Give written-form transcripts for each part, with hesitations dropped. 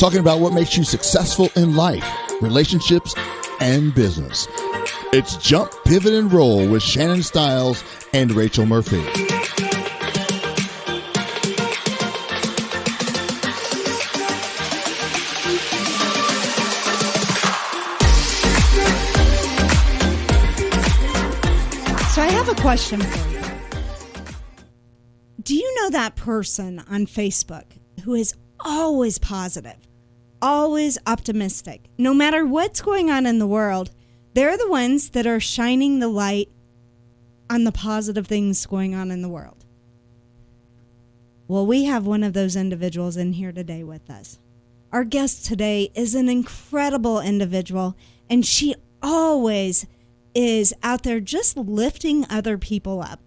talking about what makes you successful in life, relationships, and business. It's Jump, Pivot, and Roll with Shannon Stiles and Rachel Murphy. So I have a question for you. Do you know that person on Facebook who is always positive, always optimistic? No matter what's going on in the world, they're the ones that are shining the light on the positive things going on in the world. Well, we have one of those individuals in here today with us. Our guest today is an incredible individual, and she always is out there just lifting other people up.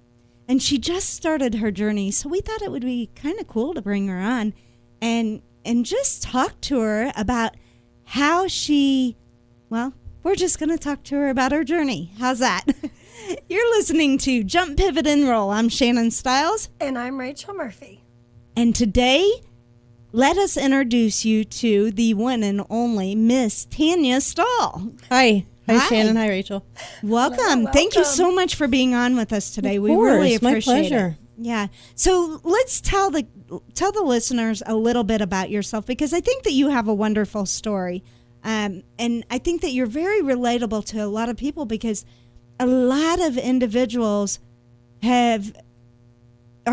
And she just started her journey, so we thought it would be kind of cool to bring her on and just talk to her about how she, well, we're just going to talk to her about her journey. How's that? You're listening to Jump, Pivot, and Roll. I'm Shannon Stiles. And I'm Rachel Murphy. And today, let us introduce you to the one and only Miss Tanya Stahl. Hi. Hi, Shannon. Hi, Rachel. Welcome. Thank you so much for being on with us today. We really appreciate my pleasure. it. Yeah. So let's tell the listeners a little bit about yourself, because I think that you have a wonderful story. And I think that you're very relatable to a lot of people, because a lot of individuals are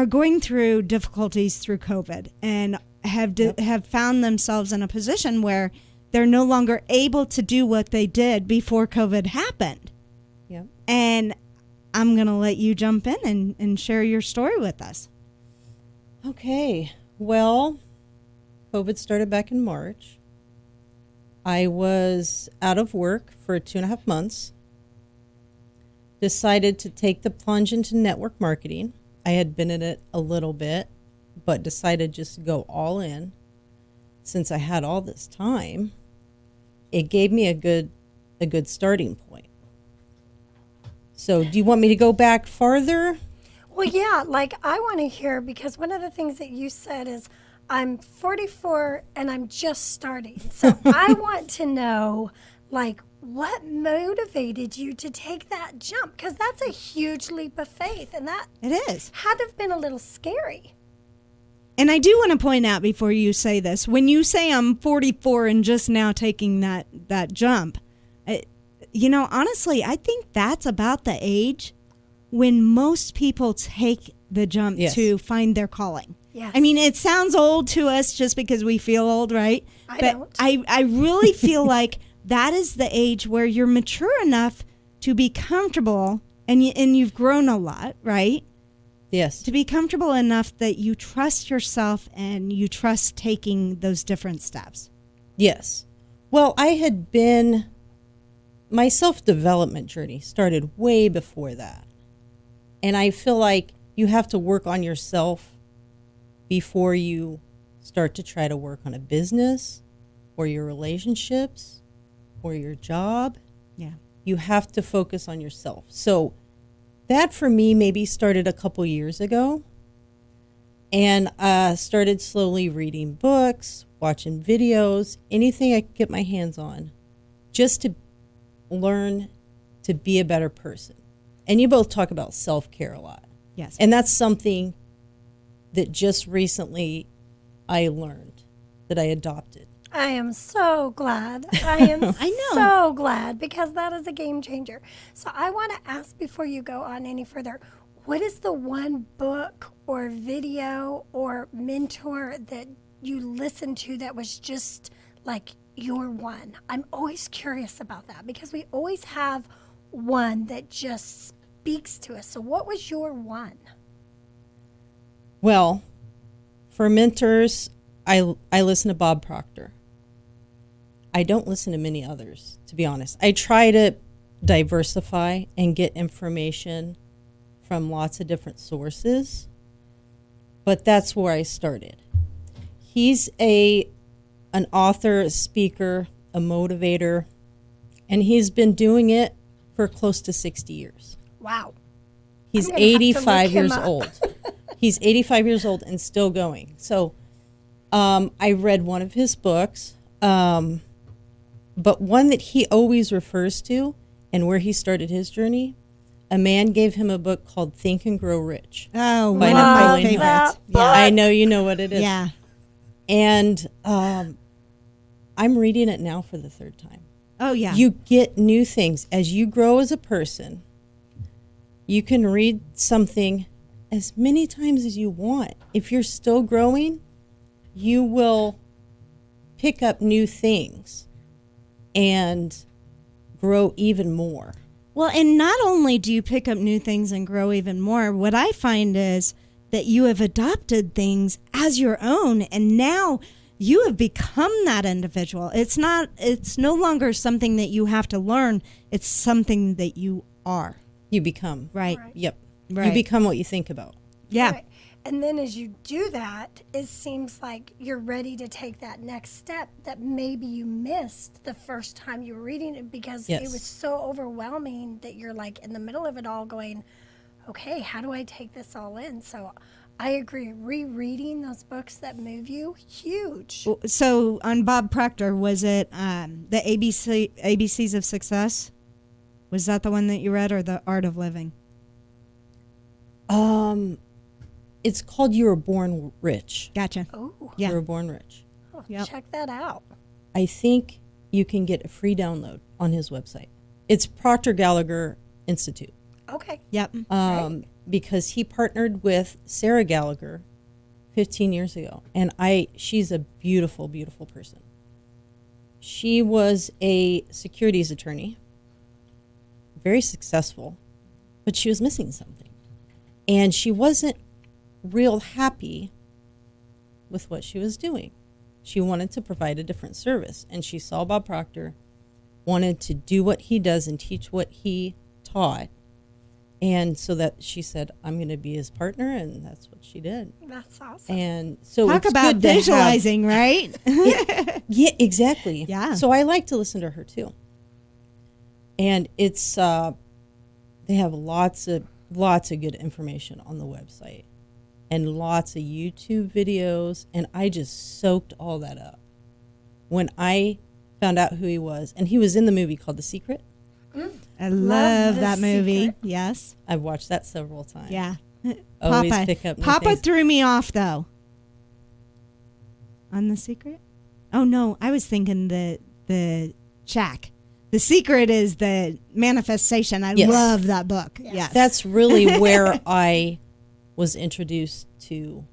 going through difficulties through COVID and have found themselves in a position where they're no longer able to do what they did before COVID happened. Yep. And I'm going to let you jump in and share your story with us. Okay. Well, COVID started back in March. I was out of work for 2.5 months. Decided to take the plunge into network marketing. I had been in it a little bit, but decided just to go all in. Since I had all this time, it gave me a good starting point. So do you want me to go back farther? Well, yeah, like I want to hear, because one of the things that you said is I'm 44 and I'm just starting. So I want to know, like, what motivated you to take that jump? Because that's a huge leap of faith, and that It is. had to have been a little scary. And I do want to point out before you say this, when you say I'm 44 and just now taking that jump, honestly, I think that's about the age when most people take the jump to find their calling. Yes. I mean, it sounds old to us just because we feel old, right? Don't. I really feel like that is the age where you're mature enough to be comfortable, and you've grown a lot, right? Yes. To be comfortable enough that you trust yourself and you trust taking those different steps. Yes. Well, my self-development journey started way before that. And I feel like you have to work on yourself before you start to try to work on a business or your relationships or your job. Yeah. You have to focus on yourself. So that for me maybe started a couple years ago, and started slowly reading books, watching videos, anything I could get my hands on, just to learn to be a better person. And you both talk about self-care a lot. Yes. And that's something that just recently I learned, that I adopted. I am so glad. I am I know. so glad, because that is a game changer. So I want to ask, before you go on any further, what is the one book or video or mentor that you listened to that was just like your one? I'm always curious about that, because we always have one that just speaks to us. So what was your one? Well, for mentors, I listen to Bob Proctor. I don't listen to many others, to be honest. I try to diversify and get information from lots of different sources, but that's where I started. He's an author, a speaker, a motivator, and he's been doing it for close to 60 years. Wow. He's I'm gonna have to 85 look him years up. old. He's 85 years old and still going. So I read one of his books, but one that he always refers to and where he started his journey, a man gave him a book called Think and Grow Rich. Oh, By one of my Napoleon Hill. favorites. Yeah. I know you know what it is. Yeah. And I'm reading it now for the third time. Oh, yeah. You get new things. As you grow as a person, you can read something as many times as you want. If you're still growing, you will pick up new things and grow even more. Well, and not only do you pick up new things and grow even more, what I find is that you have adopted things as your own, and now you have become that individual. It's no longer something that you have to learn. It's something that you are. You become. Right. Yep. Right. You become what you think about. Yeah. Right. And then as you do that, it seems like you're ready to take that next step that maybe you missed the first time you were reading it because Yes. it was so overwhelming that you're like in the middle of it all going, okay, how do I take this all in? So I agree. Rereading those books that move you, huge. So on Bob Proctor, was it the ABCs of Success? Was that the one that you read, or The Art of Living? It's called You Were Born Rich. Gotcha. Oh, Yeah. You Were Born Rich. Yep. check that out. I think you can get a free download on his website. It's Proctor Gallagher Institute. Okay. Yep. Because he partnered with Sarah Gallagher 15 years ago. And she's a beautiful, beautiful person. She was a securities attorney, very successful, but she was missing something. And she wasn't real happy with what she was doing. She wanted to provide a different service. And she saw Bob Proctor, wanted to do what he does and teach what he taught. And so that she said, I'm going to be his partner, and that's what she did. That's awesome. And so Talk it's about good to have- visualizing, right? yeah, exactly. Yeah. So I like to listen to her too. And it's they have lots of good information on the website and lots of YouTube videos, and I just soaked all that up. When I found out who he was, and he was in the movie called The Secret. I love The that movie. Secret. Yes. I've watched that several times. Yeah. Always Papa, pick up new Papa things. threw me off though. On The Secret? Oh no, I was thinking the Shack. The Secret is the manifestation. I Yes. love that book. Yes. That's really where I was introduced to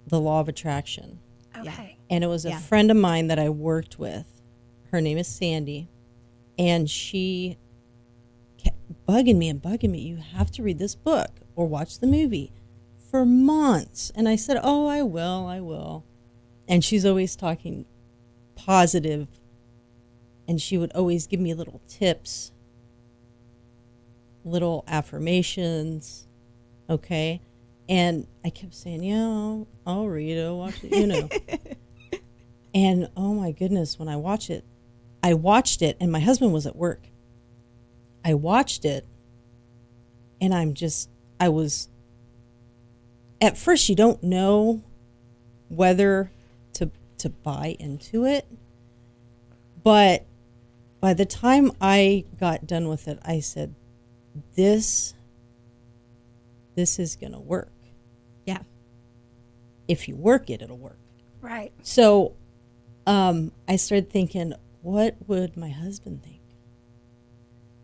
the law of attraction. Okay. And it was a Yeah. friend of mine that I worked with. Her name is Sandy. And she kept bugging me. You have to read this book or watch the movie for months. And I said, oh, I will. And she's always talking positive. And she would always give me little tips, little affirmations. Okay. And I kept saying, yeah, I'll read it, I'll watch it, And oh my goodness, when I watched it, and my husband was at work. I watched it, and I was, at first you don't know whether to buy into it. But by the time I got done with it, I said, this is going to work. yeah. If you work it, it'll work. Right. So I started thinking, what would my husband think?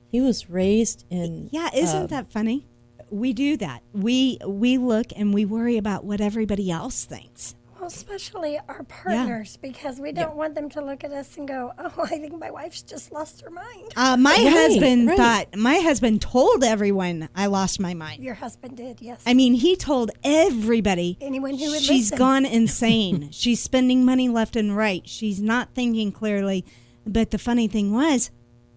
He was raised in... Yeah, isn't that funny? We do that. We look and we worry about what everybody else thinks. Well, especially our partners, because we don't want them to look at us and go, "Oh, I think my wife's just lost her mind." My husband right. thought, my husband told everyone I lost my mind. Your husband did, yes. I mean, he told everybody Anyone who would she's listen. gone insane. She's spending money left and right. She's not thinking clearly. But the funny thing was,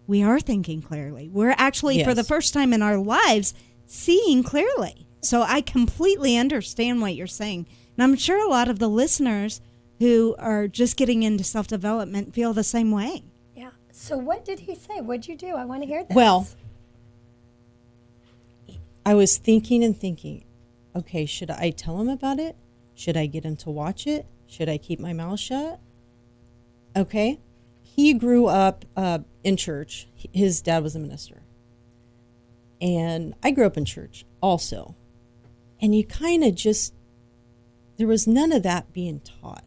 we are thinking clearly. We're actually, for Yes. the first time in our lives, seeing clearly. So I completely understand what you're saying. And I'm sure a lot of the listeners who are just getting into self-development feel the same way. Yeah. So what did he say? What'd you do? I want to hear this. Well, I was thinking, okay, should I tell him about it? Should I get him to watch it? Should I keep my mouth shut? Okay. He grew up in church. His dad was a minister. And I grew up in church also. And you kind of just, there was none of that being taught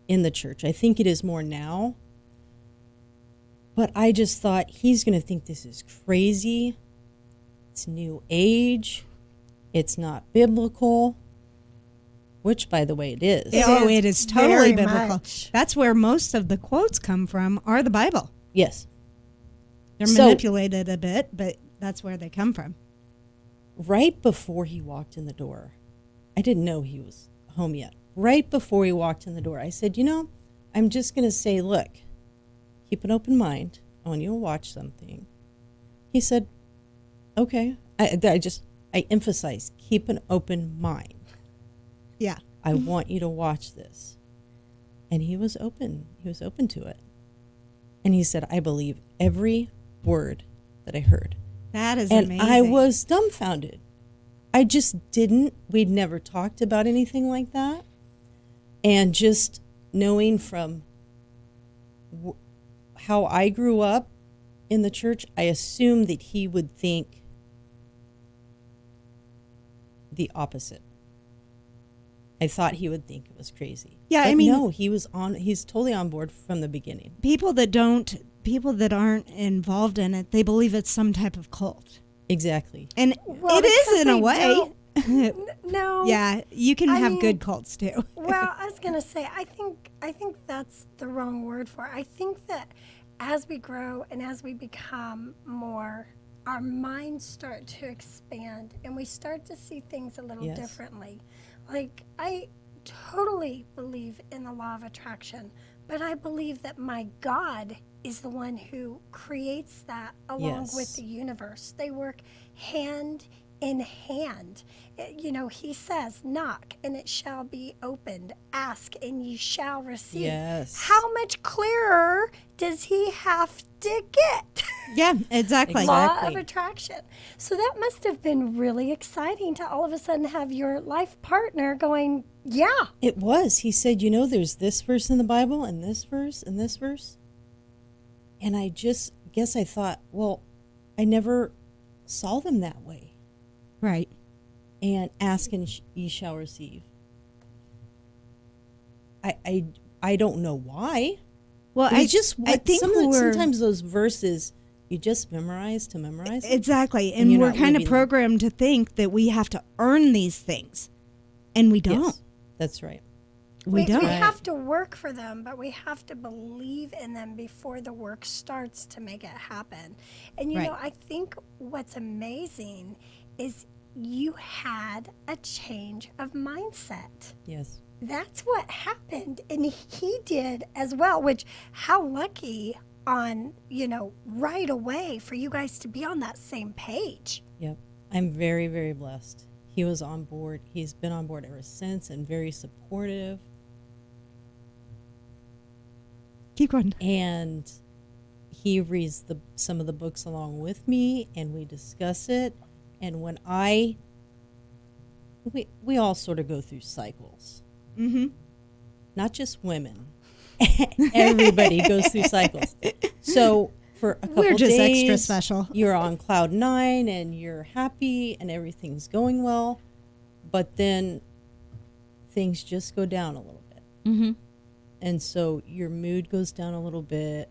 in the church. I think it is more now. But I just thought, he's going to think this is crazy. It's new age. It's not biblical. Which, by the way, it is. It is totally very biblical. much. That's where most of the quotes come from, are the Bible. Yes. They're So- manipulated a bit, but that's where they come from. Right before he walked in the door, I didn't know he was home yet. Right before he walked in the door, I said, I'm just going to say, look, keep an open mind. I want you to watch something. He said, okay. I emphasize, keep an open mind. Yeah. I want you to watch this. And he was open. He was open to it. And he said, I believe every word that I heard. That is And amazing. I was dumbfounded. I just we'd never talked about anything like that. And just knowing from how I grew up in the church, I assumed that he would think the opposite. I thought he would think it was crazy. Yeah, But I mean- no, he's totally on board from the beginning. people that aren't involved in it, they believe it's some type of cult. Exactly. And Well, it is because in a they way. No. Yeah, you can I have mean- good cults too. Well, I was gonna say, I think that's the wrong word for it. I think that as we grow and as we become more, our minds start to expand and we start to see things a little Yes. differently. Like, I totally believe in the law of attraction, but I believe that my God is the one who creates that along Yes. with the universe. They work hand in hand. He says, knock and it shall be opened. Ask and ye shall receive. Yes. How much clearer does he have to get? Yeah, exactly. Law of Exactly. attraction. So that must have been really exciting to all of a sudden have your life partner going, yeah. It was. He said, there's this verse in the Bible and this verse and this verse. And I just guess I thought, well, I never saw them that way. Right. And ask and ye shall receive. I don't know why. Well, But it's just I think sometimes those verses you just memorize to memorize. exactly, and and you're we're not kind of living them. programmed to think that we have to earn these things, and we don't. Yes, that's right. We don't. We Right. have to work for them, but we have to believe in them before the work starts to make it happen. And Right. I think what's amazing is you had a change of mindset. Yes. That's what happened. And he did as well, which how lucky on, right away for you guys to be on that same page. Yep. I'm very, very blessed. He was on board. He's been on board ever since and very supportive. Keep going. And he reads some of the books along with me, and we discuss it. And when we all sort of go through cycles. Mm-hmm. Not just women. Everybody goes through cycles. So for a couple We're just days, extra special. you're on cloud 9 and you're happy and everything's going well, but then things just go down a little bit. Mm-hmm. And so your mood goes down a little bit.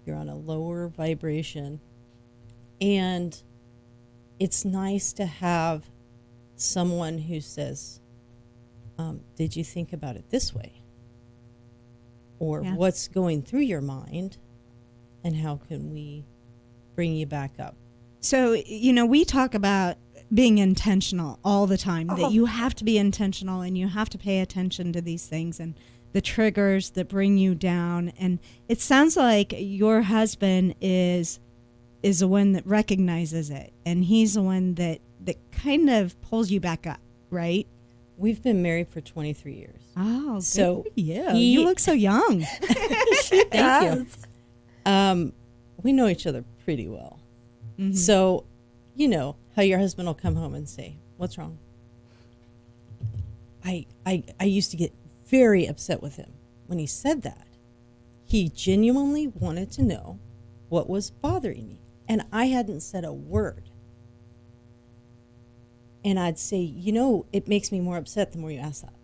You're on a lower vibration. And it's nice to have someone who says, did you think about it this way? Or Yeah. what's going through your mind and how can we bring you back up? So, we talk about being intentional all the time, that you have to be intentional and you have to pay attention to these things and the triggers that bring you down. And it sounds like your husband is the one that recognizes it, and he's the one that kind of pulls you back up, right? We've been married for 23 years. Oh, good So for you. he- You look so young. Thank you. We know each other pretty well. Mm-hmm. So, how your husband will come home and say, what's wrong? I used to get very upset with him when he said that. He genuinely wanted to know what was bothering me, and I hadn't said a word. And I'd say, it makes me more upset the more you ask that.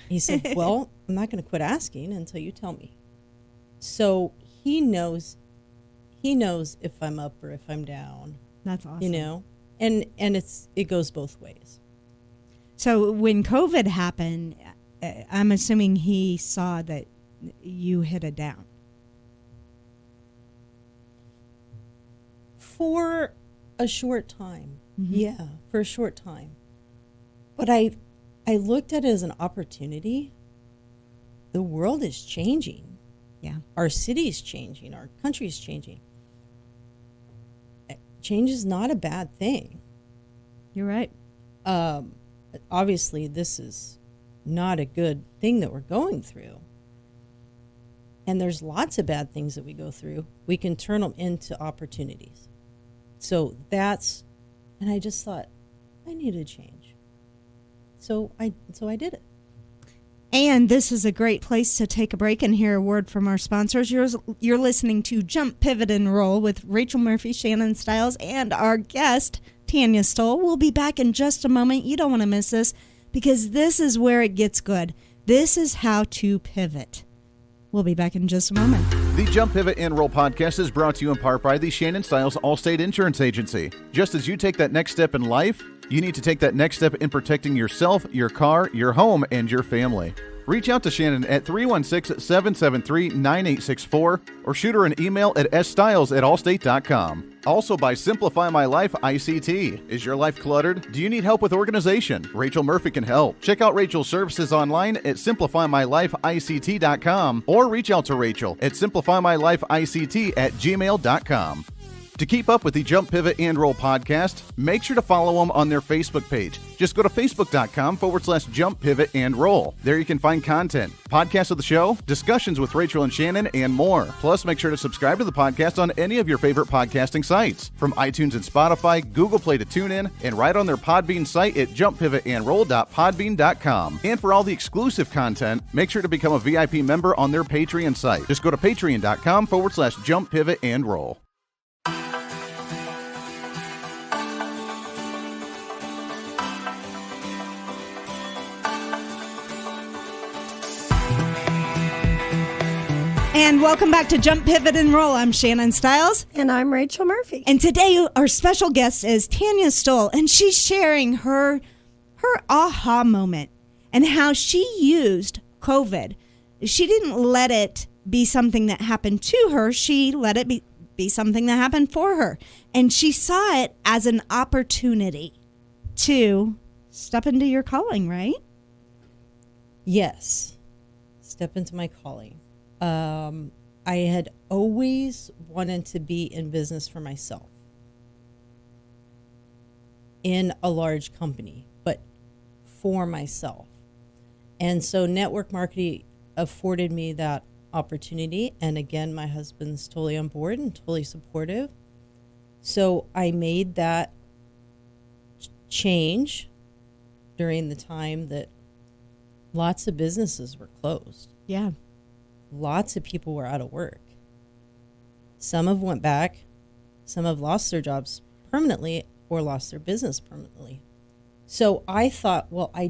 He said, well, I'm not going to quit asking until you tell me. So he knows if I'm up or if I'm down. That's awesome. And it goes both ways. So when COVID happened, I'm assuming he saw that you hit it down. For a short time. Mm-hmm. Yeah, for a short time. But I looked at it as an opportunity. The world is changing. Yeah. Our city is changing. Our country is changing. Change is not a bad thing. You're right. Obviously, this is not a good thing that we're going through. And there's lots of bad things that we go through. We can turn them into opportunities. So and I just thought, I need a change. So I did it. And this is a great place to take a break and hear a word from our sponsors. You're listening to Jump, Pivot, and Roll with Rachel Murphy, Shannon Stiles, and our guest, Tanya Stoll. We'll be back in just a moment. You don't want to miss this because this is where it gets good. This is how to pivot. We'll be back in just a moment. The Jump, Pivot, and Roll podcast is brought to you in part by the Shannon Stiles Allstate Insurance Agency. Just as you take that next step in life, you need to take that next step in protecting yourself, your car, your home, and your family. Reach out to Shannon at 316-773-9864 or shoot her an email at sstiles@allstate.com. Also by Simplify My Life ICT. Is your life cluttered? Do you need help with organization? Rachel Murphy can help. Check out Rachel's services online at simplifymylifeict.com or reach out to Rachel at simplifymylifeict@gmail.com. To keep up with the Jump, Pivot, and Roll podcast, make sure to follow them on their Facebook page. Just go to facebook.com/Jump, Pivot, and Roll. There you can find content, podcasts of the show, discussions with Rachel and Shannon, and more. Plus, make sure to subscribe to the podcast on any of your favorite podcasting sites, from iTunes and Spotify, Google Play to TuneIn, and right on their Podbean site at jumppivotandroll.podbean.com. And for all the exclusive content, make sure to become a VIP member on their Patreon site. Just go to patreon.com/Jump, Pivot, and Roll. And welcome back to Jump, Pivot, and Roll. I'm Shannon Stiles. And I'm Rachel Murphy. And today our special guest is Tanya Stoll, and she's sharing her aha moment and how she used COVID. She didn't let it be something that happened to her. She let it be something that happened for her. And she saw it as an opportunity to step into your calling, right? Yes. Step into my calling. I had always wanted to be in business for myself in a large company, but for myself. And so network marketing afforded me that opportunity. And again, my husband's totally on board and totally supportive. So I made that change during the time that lots of businesses were closed. Yeah. Lots of people were out of work. Some have went back. Some have lost their jobs permanently or lost their business permanently. So I thought, well, I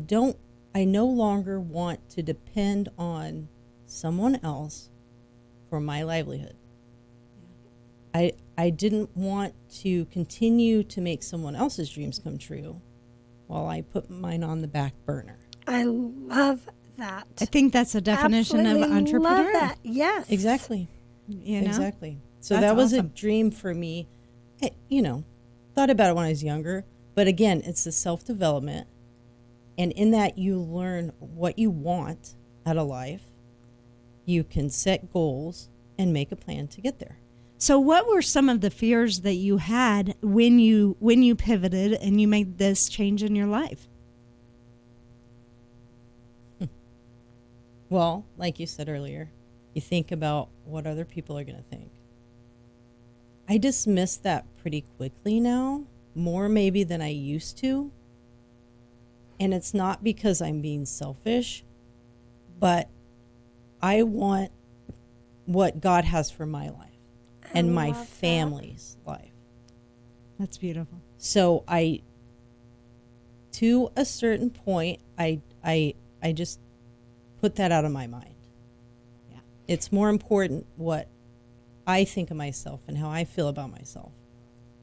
no longer want to depend on someone else for my livelihood. I didn't want to continue to make someone else's dreams come true while I put mine on the back burner. I love that. I think that's a definition Absolutely of entrepreneur. love that. Yes. Exactly. You know? Exactly. So That's that was awesome. a dream for me. Thought about it when I was younger. But again, it's the self-development. And in that, you learn what you want out of life. You can set goals and make a plan to get there. So what were some of the fears that you had when you pivoted and you made this change in your life? Well, like you said earlier, you think about what other people are going to think. I dismiss that pretty quickly now, more maybe than I used to. And it's not because I'm being selfish, but I want what God has for my life and my love that. family's life. That's beautiful. So to a certain point, I just put that out of my mind. Yeah. It's more important what I think of myself and how I feel about myself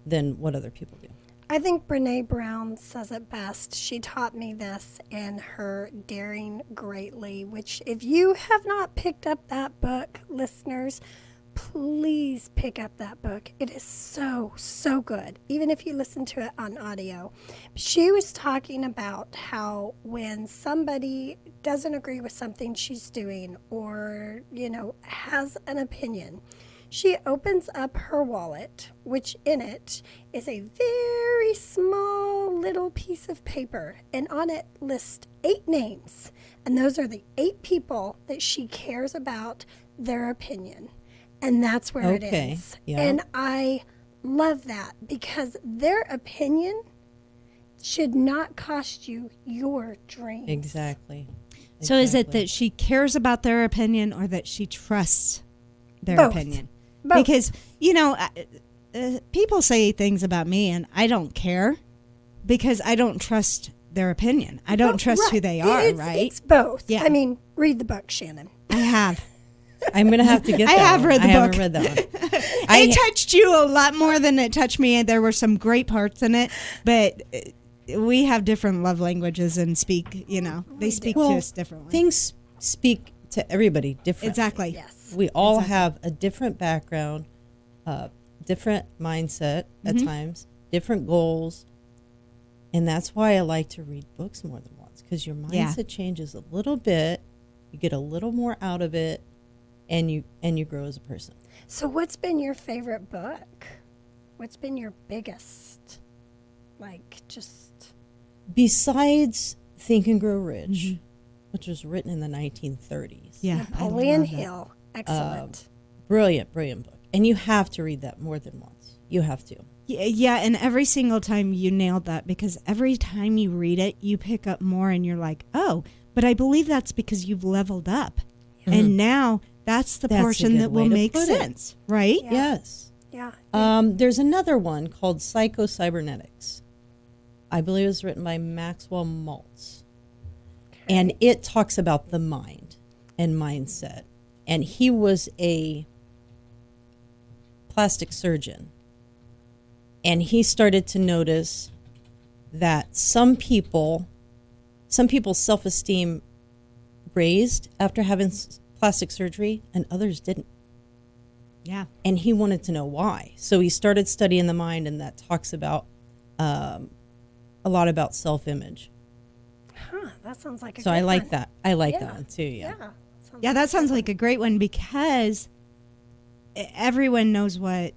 than what other people do. I think Brene Brown says it best. She taught me this in her Daring Greatly, which if you have not picked up that book, listeners, please pick up that book. It is so, so good, even if you listen to it on audio. She was talking about how when somebody doesn't agree with something she's doing or, has an opinion, she opens up her wallet, which in it is a very small little piece of paper, and on it lists 8 names. And those are the 8 people that she cares about their opinion. And that's where it Okay, is. yeah. And I love that because their opinion should not cost you your dreams. Exactly. So is it Exactly. that she cares about their opinion or that she trusts their Both. opinion? Both. Because, people say things about me and I don't care because I don't trust their opinion. I don't trust who Right. they are, right? It's both. Yeah. I mean, read the book, Shannon. I have. I'm going to have to get I that have one. read the I book. haven't read that one. It touched you a lot more than it touched me. There were some great parts in it, but we have different love languages and speak, they speak to us differently. Things speak to everybody differently. Exactly. Yes. We all have a different background, different mindset at times, different goals. And that's why I like to read books more than once, because your mindset changes a little bit. You get a little more out of it, and you grow as a person. So, what's been your favorite book? What's been your biggest, just Besides Think and Grow Rich, which was written in the 1930s. Yeah. Napoleon Hill? Excellent. Brilliant book. And you have to read that more than once. You have to. Yeah, and every single time you nailed that because every time you read it, you pick up more and you're like, oh, but I believe that's because you've leveled up. And now that's the That's a portion good that way will to make put it. sense, right? Yeah. Yes. Yeah. There's another one called Psycho-Cybernetics. I believe it was written by Maxwell Maltz. And it talks about the mind and mindset. And he was a plastic surgeon. And he started to notice that some people's self-esteem raised after having plastic surgery and others didn't. Yeah. And he wanted to know why. So he started studying the mind, and that talks about a lot about self-image. Huh, that sounds like a So good I like one. that. I like Yeah. that one too. Yeah. Sounds Yeah, that sounds like a great one because everyone knows what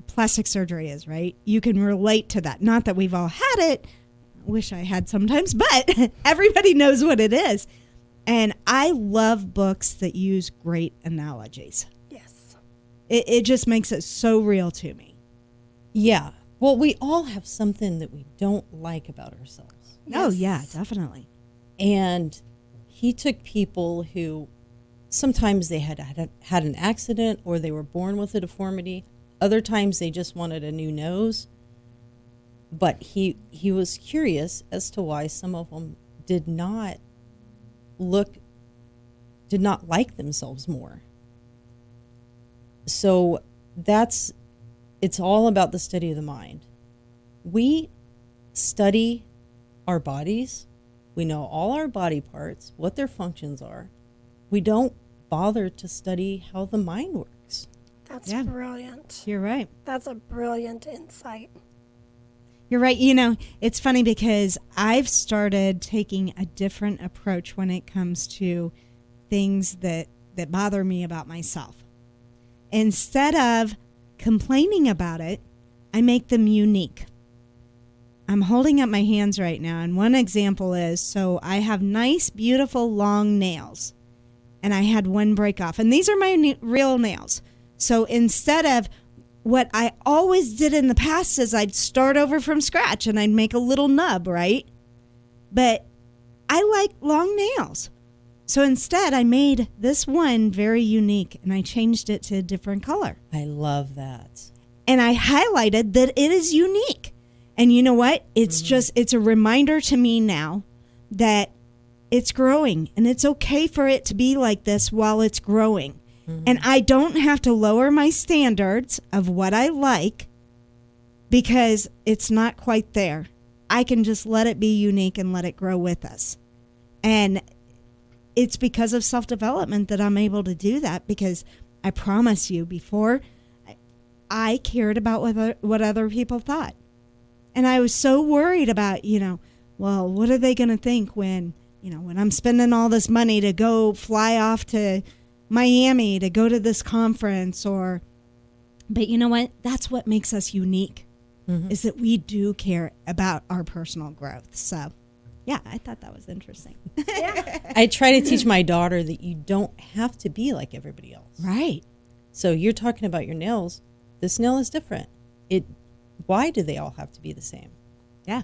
plastic surgery is, right? You can relate to that. Not that we've all had it. Wish I had sometimes, but everybody knows what it is. And I love books that use great analogies. Yes. It just makes it so real to me. Yeah. Well, we all have something that we don't like about ourselves. Oh, yeah, Yes. definitely. And he took people who sometimes they had an accident or they were born with a deformity. Other times they just wanted a new nose. But he was curious as to why some of them did not like themselves more. So it's all about the study of the mind. We study our bodies. We know all our body parts, what their functions are. We don't bother to study how the mind works. That's Yeah. brilliant. You're right. That's a brilliant insight. You're right. It's funny because I've started taking a different approach when it comes to things that bother me about myself. Instead of complaining about it, I make them unique. I'm holding up my hands right now, and one example is, so I have nice, beautiful, long nails, and I had one break off. And these are my real nails. So instead of what I always did in the past is I'd start over from scratch and I'd make a little nub, right? But I like long nails. So instead, I made this one very unique and I changed it to a different color. I love that. And I highlighted that it is unique. And you know what? It's it's a reminder to me now that it's growing and it's okay for it to be like this while it's growing. And I don't have to lower my standards of what I like because it's not quite there. I can just let it be unique and let it grow with us. And it's because of self-development that I'm able to do that, because I promise you, before I cared about what other people thought. And I was so worried about, well, what are they going to think when I'm spending all this money to go fly off to Miami to go to this conference, but you know what? That's what makes us unique, is that we do care about our personal growth. So, yeah, I thought that was interesting. I try to teach my daughter that you don't have to be like everybody else. Right. So you're talking about your nails. This nail is different. Why do they all have to be the same? Yeah.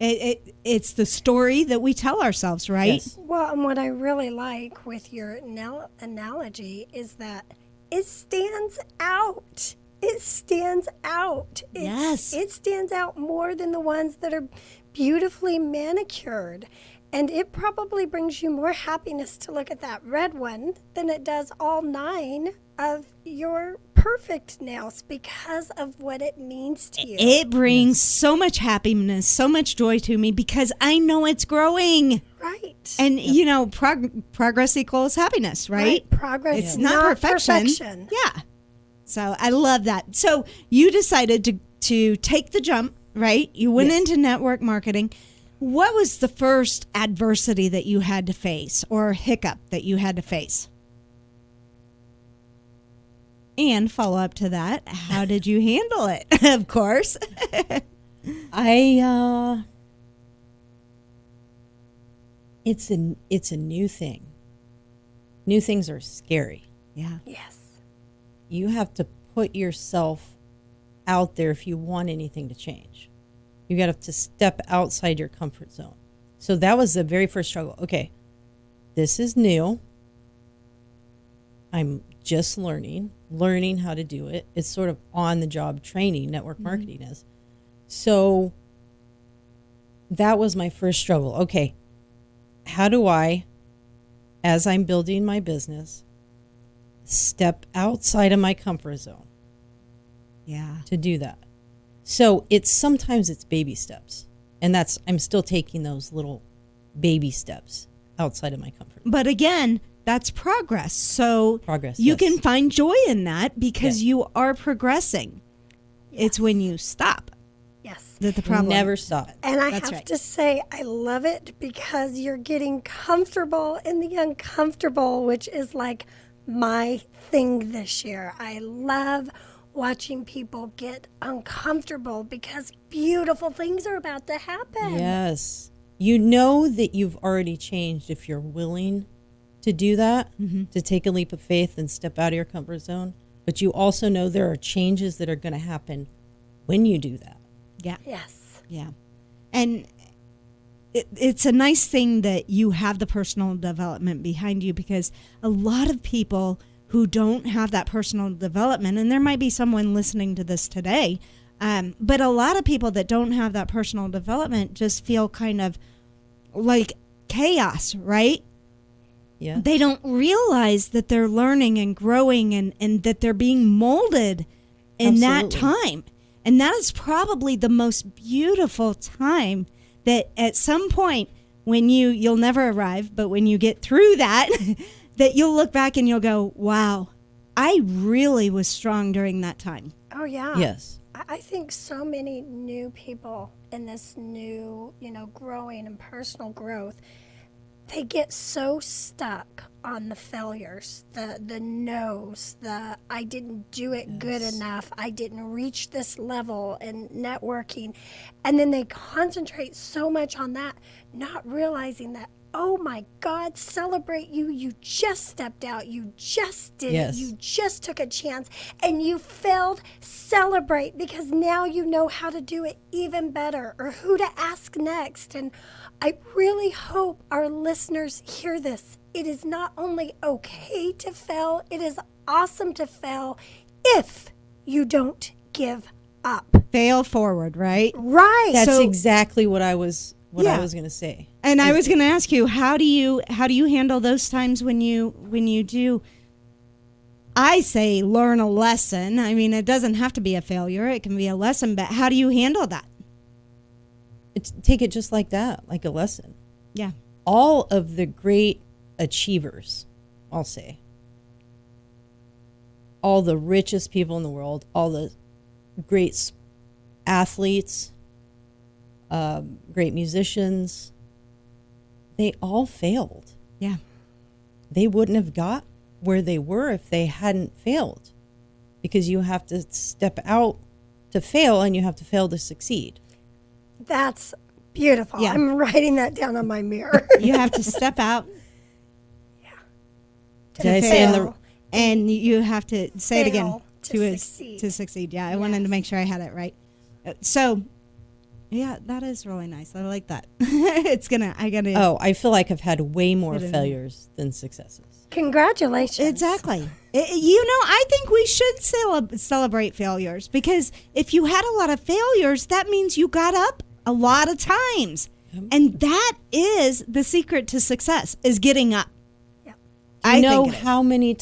It's the story that we tell ourselves, right? Yes. Well, and what I really like with your nail analogy is that it stands out. It stands out. Yes. It stands out more than the ones that are beautifully manicured. And it probably brings you more happiness to look at that red one than it does all 9 of your perfect nails, because of what it means to you. It brings so much happiness, so much joy to me, because I know it's growing. Right. And, progress equals happiness, right? Progress, It's not perfection. Yeah. So I love that. So you decided to take the jump, right? You went into network marketing. What was the first adversity that you had to face, or hiccup that you had to face? And follow up to that, how did you handle it? Of course. It's a new thing. New things are scary. Yeah. Yes. You have to put yourself out there if you want anything to change. You got to step outside your comfort zone. So that was the very first struggle. Okay, this is new. I'm just learning how to do it. It's sort of on-the-job training, network marketing is. So that was my first struggle. Okay, how do I, as I'm building my business, step outside of my comfort zone? Yeah. To do that. So sometimes it's baby steps, and I'm still taking those little baby steps outside of my comfort. But again, that's progress. So Progress, you yes. can find joy in that because you are progressing. It's when you stop Yes. that the problem. Never stop. And I That's have right. to say, I love it because you're getting comfortable in the uncomfortable, which is like my thing this year. I love watching people get uncomfortable because beautiful things are about to happen. Yes. You know that you've already changed if you're willing to do that, to take a leap of faith and step out of your comfort zone. But you also know there are changes that are going to happen when you do that. Yeah. Yes. Yeah. And it's a nice thing that you have the personal development behind you, because a lot of people who don't have that personal development, and there might be someone listening to this today, but a lot of people that don't have that personal development just feel kind of like chaos, right? Yeah. They don't realize that they're learning and growing and that they're being molded in that Absolutely. time. And that is probably the most beautiful time, that at some point when you'll never arrive, but when you get through that, that you'll look back and you'll go, wow, I really was strong during that time. Oh, yeah. Yes. I think so many new people in this new, growing and personal growth, they get so stuck on the failures, the no's, the I didn't do it good enough, I didn't reach this level in networking. And then they concentrate so much on that, not realizing that oh my God, celebrate you. You just stepped out. You just did Yes. it. You just took a chance and you failed. Celebrate, because now you know how to do it even better or who to ask next. And I really hope our listeners hear this. It is not only okay to fail, it is awesome to fail if you don't give up. Fail forward, right? Right. That's So- exactly what I was Yeah. going to say. And I was going to ask you, how do you handle those times when you do? I say learn a lesson. I mean, it doesn't have to be a failure; it can be a lesson. But how do you handle that? Take it just like that, like a lesson. Yeah, All of the great achievers, I'll say, all the richest people in the world, all the great athletes, great musicians, they all failed. yeah, They wouldn't have got where they were if they hadn't failed, because you have to step out to fail and you have to fail to succeed. That's beautiful. Yeah. I'm writing that down on my mirror. you have to step out Did I say in the fail. and you have to say it again Fail to succeed. to succeed. Yeah, I wanted to make sure I had it right. So, yeah, that is really nice. I like that. I gotta. Oh, I feel like I've had way more Get in. failures than successes. Congratulations. Exactly. I think we should celebrate failures, because if you had a lot of failures, that means you got up a lot of times. And that is the secret to success, is getting up. Yep. I know think it is. how many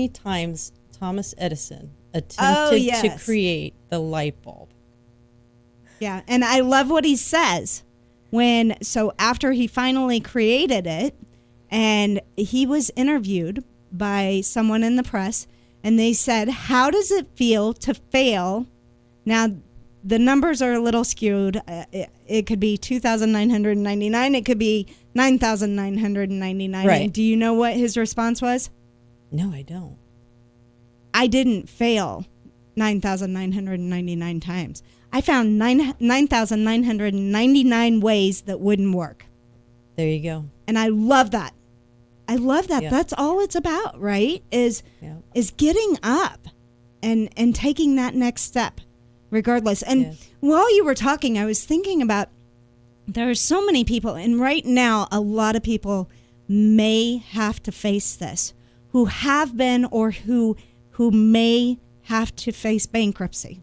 times Thomas Edison attempted to yes. create the light bulb. Yeah, and I love what he says after he finally created it, and he was interviewed by someone in the press, and they said, "How does it feel to fail?" Now, the numbers are a little skewed. It could be 2,999. It could be 9,999. Right. And do you know what his response was? No, I don't. I didn't fail 9,999 times. I found 9,999 ways that wouldn't work. There you go. And I love that. I love that. Yeah. That's all it's about, right? Is Yeah. getting up and taking that next step, regardless. And Yes. while you were talking, I was thinking about, there are so many people, and right now a lot of people may have to face this, who have been or who may have to face bankruptcy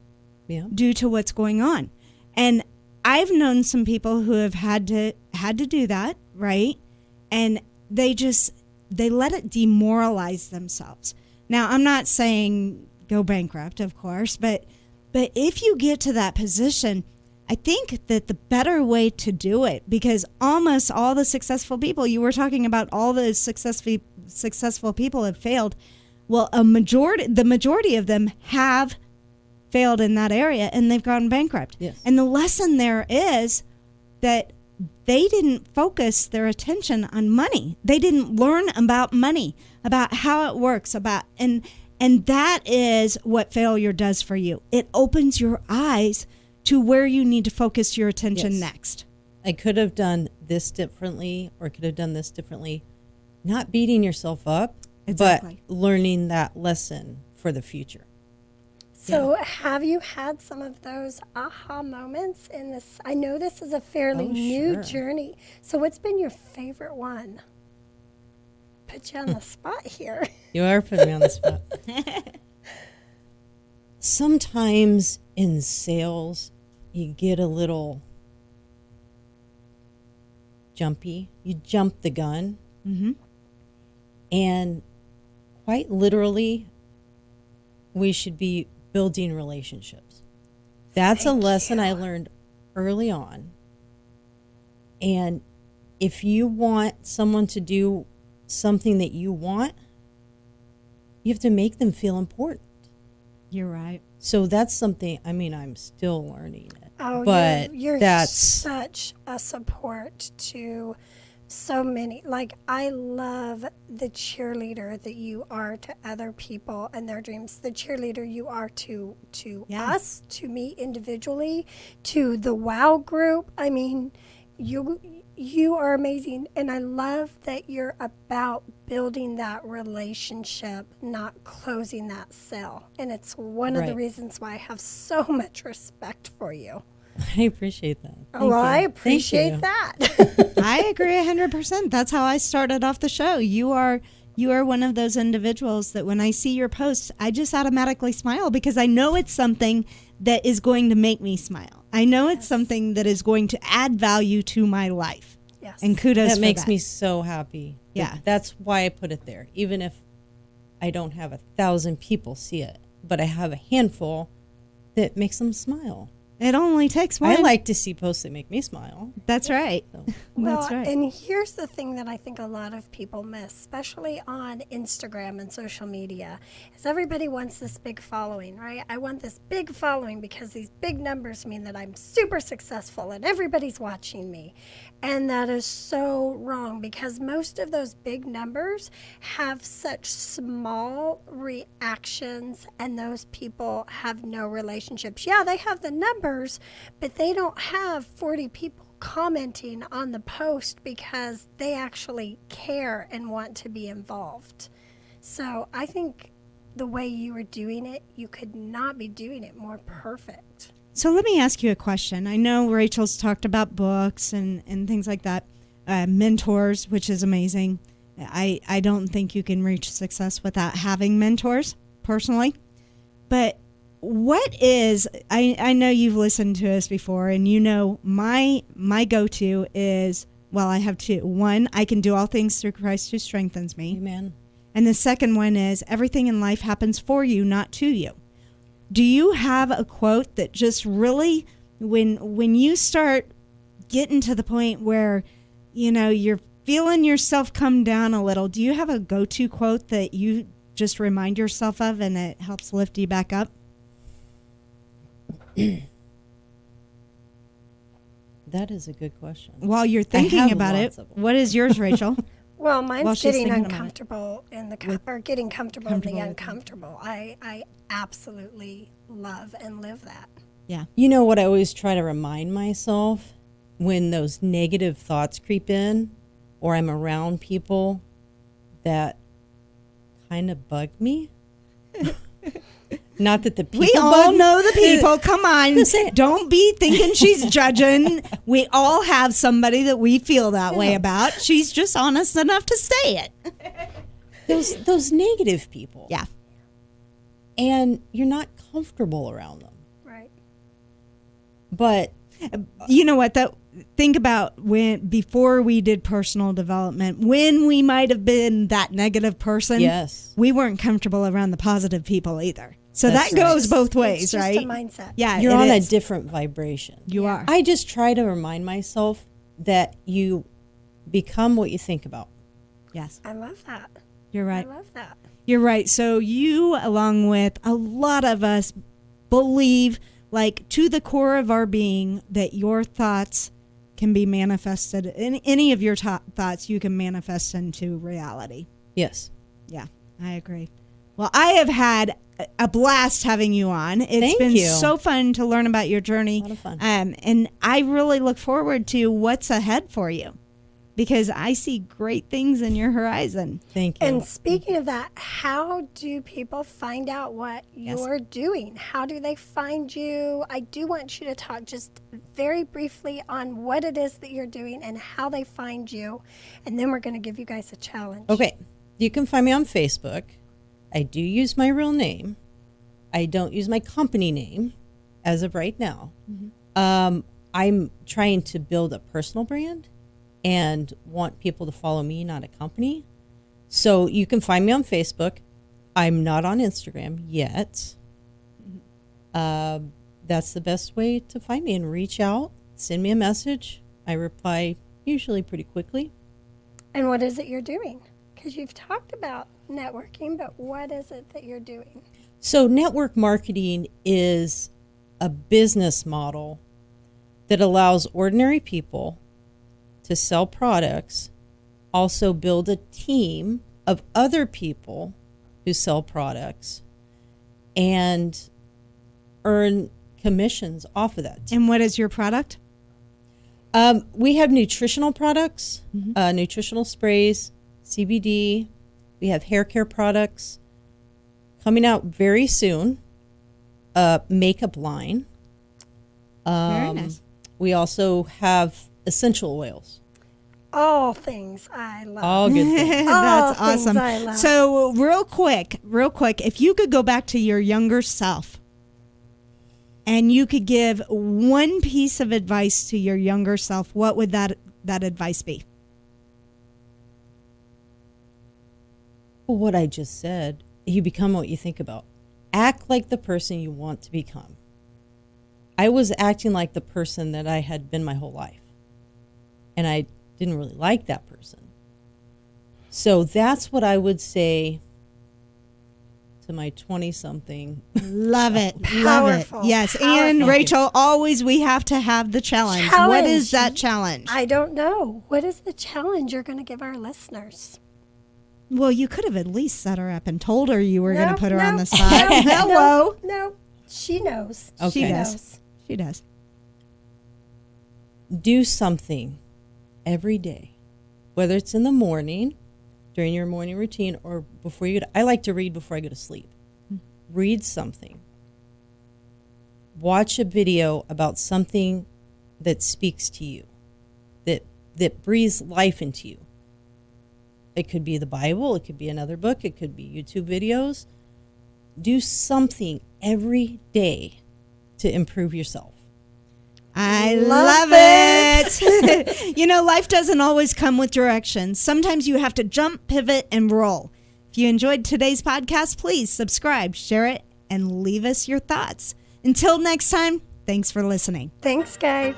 Yeah. due to what's going on. And I've known some people who have had to do that, right? And they let it demoralize themselves. Now, I'm not saying go bankrupt, of course, but if you get to that position, I think that the better way to do it, because almost all the successful people, you were talking about all the successful people have failed. Well, the majority of them have failed in that area, and they've gone bankrupt. Yes. And the lesson there is that they didn't focus their attention on money. They didn't learn about money, about how it works, and that is what failure does for you. It opens your eyes to where you need to focus your attention Yes. next. I could have done this differently, or could have done this differently. Not beating yourself up, Exactly. but learning that lesson for the future. So, have you had some of those aha moments in this? I know this is a fairly Oh, new sure. journey. So, what's been your favorite one? Put you on the spot here. You are putting me on the spot. Sometimes in sales, you get a little jumpy. You jump the gun. Mm-hmm. And quite literally, we should be building relationships. That's a lesson I learned early on. And if you want someone to do something that you want, you have to make them feel important. You're right. So that's something, I'm still learning it. Oh, but you're that's such a support to so many. Like, I love the cheerleader that you are to other people and their dreams. The cheerleader you are to Yeah. us, to me individually, to the WOW group. I mean, you are amazing, and I love that you're about building that relationship, not closing that sale. And it's one of the Right. reasons why I have so much respect for you. I appreciate that. Oh, well, I Thank appreciate you. that. I agree 100%. That's how I started off the show. You are one of those individuals that when I see your posts, I just automatically smile because I know it's something that is going to make me smile. I know it's something that is going to add value to my life. Yes. And kudos That for makes that. me so happy. Yeah. That's why I put it there. Even if I don't have 1,000 people see it, but I have a handful that makes them smile. It only takes one. I like to see posts that make me smile. That's right. So. Well, That's right. and here's the thing that I think a lot of people miss, especially on Instagram and social media, is everybody wants this big following, right? I want this big following because these big numbers mean that I'm super successful and everybody's watching me. And that is so wrong because most of those big numbers have such small reactions and those people have no relationships. Yeah, they have the numbers, but they don't have 40 people commenting on the post because they actually care and want to be involved. So I think the way you were doing it, you could not be doing it more perfect. So let me ask you a question. I know Rachel's talked about books and things like that, mentors, which is amazing. I don't think you can reach success without having mentors, personally. But what is, I know you've listened to us before, and you know my go-to is, well, I have two. One, I can do all things through Christ who strengthens me. Amen. And the second one is, everything in life happens for you, not to you. Do you have a quote that just really, when you start getting to the point where, you know, you're feeling yourself come down a little, do you have a go-to quote that you just remind yourself of and it helps lift you back up? That is a good question. While you're have thinking about it, lots of them. what is yours, Rachel? Well, While mine's she's getting thinking about it. uncomfortable in the or getting comfortable in the Comfortable with it. uncomfortable. I absolutely love and live that. Yeah. You know what I always try to remind myself when those negative thoughts creep in or I'm around people that kind of bug me? Not that the people We all bug me. know the people. Come on. Just saying. Don't be thinking she's judging. We all have somebody that we feel that way about. She's just honest enough to say it. Those negative people. Yeah. And you're not comfortable around them. Right. But You know what? Think about before we did personal development, when we might have been that negative person. yes. We weren't comfortable around the positive people either. So That's that right. goes both ways, It's just right? a mindset. Yeah, You're it on a is. different vibration. You are. I just try to remind myself that you become what you think about. Yes, I love that. you're right. I love that. You're right. So you, along with a lot of us, believe, like to the core of our being, that your thoughts can be manifested. In any of your thoughts, you can manifest into reality. Yes. Yeah, I agree. Well, I have had a blast having you on. It's Thank been you. so fun to learn about your journey. A lot of fun. And I really look forward to what's ahead for you, because I see great things in your horizon. Thank you. And speaking of that, how do people find out what you're doing? How do they find you? I do want you to talk just very briefly on what it is that you're doing and how they find you. And then we're going to give you guys a challenge. Okay. You can find me on Facebook. I do use my real name. I don't use my company name as of right now. I'm trying to build a personal brand and want people to follow me, not a company. So you can find me on Facebook. I'm not on Instagram yet. That's the best way to find me, and reach out, send me a message. I reply usually pretty quickly. And what is it you're doing? Because you've talked about networking, but what is it that you're doing? So network marketing is a business model that allows ordinary people to sell products, also build a team of other people who sell products, and earn commissions off of that. And what is your product? We have nutritional products, nutritional sprays, CBD. We have hair care products coming out very soon. Makeup line. Very nice. We also have essential oils. All things I love. All good things. That's things awesome. I love. So real quick, if you could go back to your younger self and you could give one piece of advice to your younger self, what would that advice be? Well, what I just said, you become what you think about. Act like the person you want to become. I was acting like the person that I had been my whole life. And I didn't really like that person. So that's what I would say to my 20-something. Love it. Love it. Powerful. Yes. Powerful. And Rachel, always we have to have the challenge. What is that challenge? I don't know. What is the challenge you're going to give our listeners? Well, you could have at least set her up and told her you were going to put her on the spot. No, Hello. No, she knows. Okay. She does. knows. She does. Do something every day, whether it's in the morning, during your morning routine, or before you go I like to read before I go to sleep. Read something. Watch a video about something that speaks to you, that breathes life into you. It could be the Bible, it could be another book, it could be YouTube videos. Do something every day to improve yourself. I love it. You know, life doesn't always come with directions. Sometimes you have to jump, pivot, and roll. If you enjoyed today's podcast, please subscribe, share it, and leave us your thoughts. Until next time, thanks for listening. Thanks, guys.